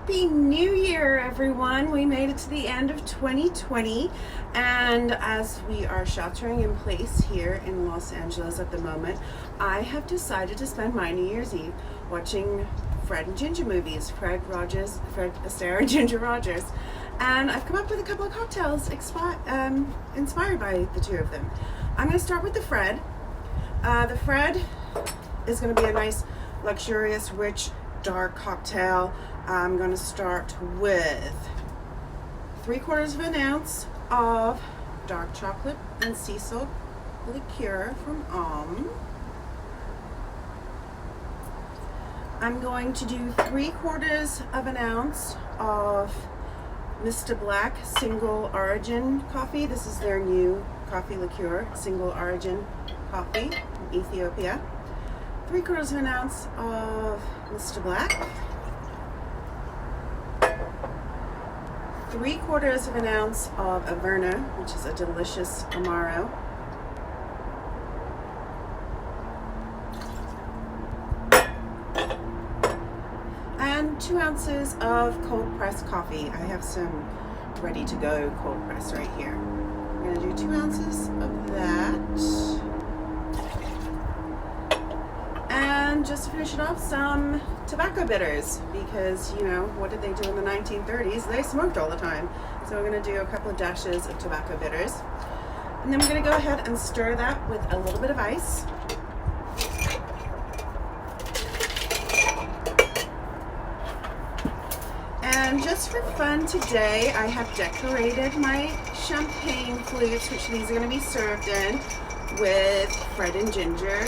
Happy New Year, everyone. We made it to the end of 2020, and as we are sheltering in place here in Los Angeles at the moment, I have decided to spend my New Year's Eve watching Fred and Ginger movies, Fred Astaire and Ginger Rogers. And I've come up with a couple of cocktails inspired by the two of them. I'm going to start with the Fred. The Fred is going to be a nice, luxurious, rich, dark cocktail. I'm going to start with 3/4 of an ounce of dark chocolate and sea salt liqueur from I'm going to do 3/4 of an ounce of Mr. Black single origin coffee. This is their new coffee liqueur, single origin coffee from Ethiopia. 3/4 of an ounce of Mr. Black. 3/4 of an ounce of Averna, which is a delicious Amaro. And 2 ounces of cold pressed coffee. I have some ready to go cold press right here. I'm going to do 2 ounces of that. And just to finish it off, some tobacco bitters, because, you know, what did they do in the 1930s? They smoked all the time. So we're going to do a couple of dashes of tobacco bitters. And then we're going to go ahead and stir that with a little bit of ice. And just for fun today, I have decorated my champagne flutes, which these are going to be served in, with Fred and Ginger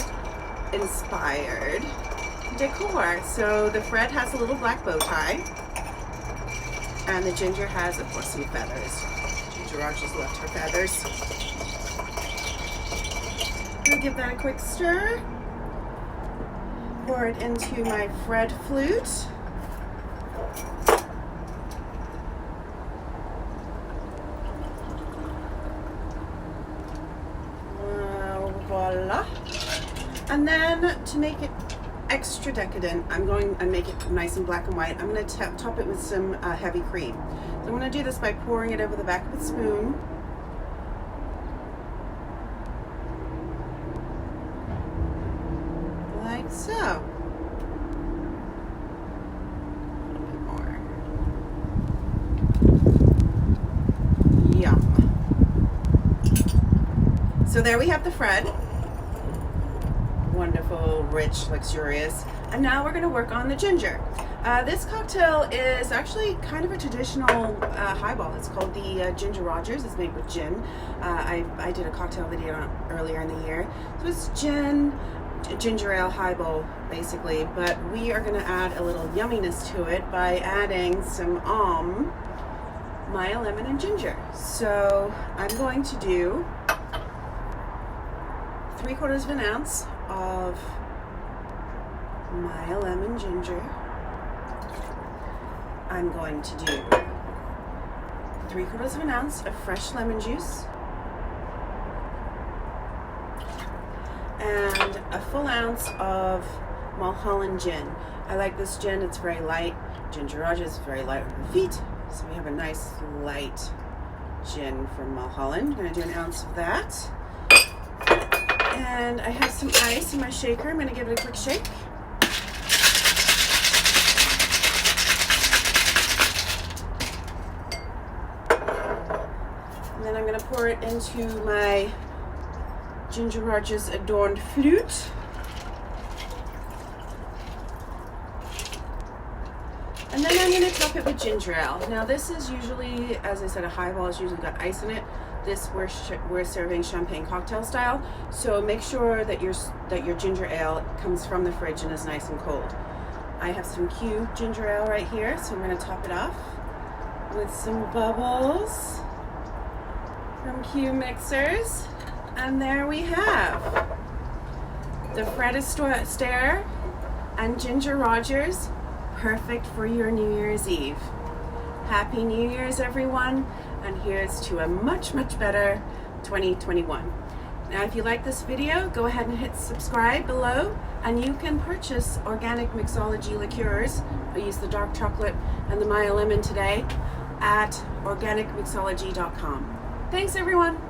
inspired decor. So the Fred has a little black bow tie, and the Ginger has, of course, some feathers. Ginger Rogers left her feathers. I'll give that a quick stir. Pour it into my Fred flute. Voila. And then to make it extra decadent, and make it nice and black and white, I'm going to top it with some heavy cream. So I'm going to do this by pouring it over the back of a spoon. Like so. A little bit more. Yum. So there we have the Fred. Wonderful, rich, luxurious. And now we're going to work on the Ginger. This cocktail is actually kind of a traditional highball. It's called the Ginger Rogers. It's made with gin. I did a cocktail video on earlier in the year. So it's gin, ginger ale highball, basically. But we are going to add a little yumminess to it by adding some Meyer lemon and ginger. So I'm going to do 3/4 of an ounce of my lemon ginger. I'm going to do 3/4 of an ounce of fresh lemon juice and a full ounce of Mulholland Gin. I like this gin, it's very light. Ginger Rogers is very light on her feet, so we have a nice light gin from Mulholland. I'm going to do an ounce of that. And I have some ice in my shaker. I'm going to give it a quick shake. And then I'm going to pour it into my Ginger Rogers adorned flute. And then I'm going to top it with ginger ale. Now this is usually, as I said, a highball. It's usually got ice in it. This we're serving champagne cocktail style, so make sure that your ginger ale comes from the fridge and is nice and cold. I have some Q ginger ale right here, so I'm going to top it off with some bubbles from Q Mixers, and there we have the Fred Astaire and Ginger Rogers, perfect for your New Year's Eve. Happy New Year's, everyone. And here's to a much, much better 2021. Now, if you like this video, go ahead and hit subscribe below, and you can purchase organic mixology liqueurs. I use the dark chocolate and the Meyer lemon today at organicmixology.com. Thanks, everyone.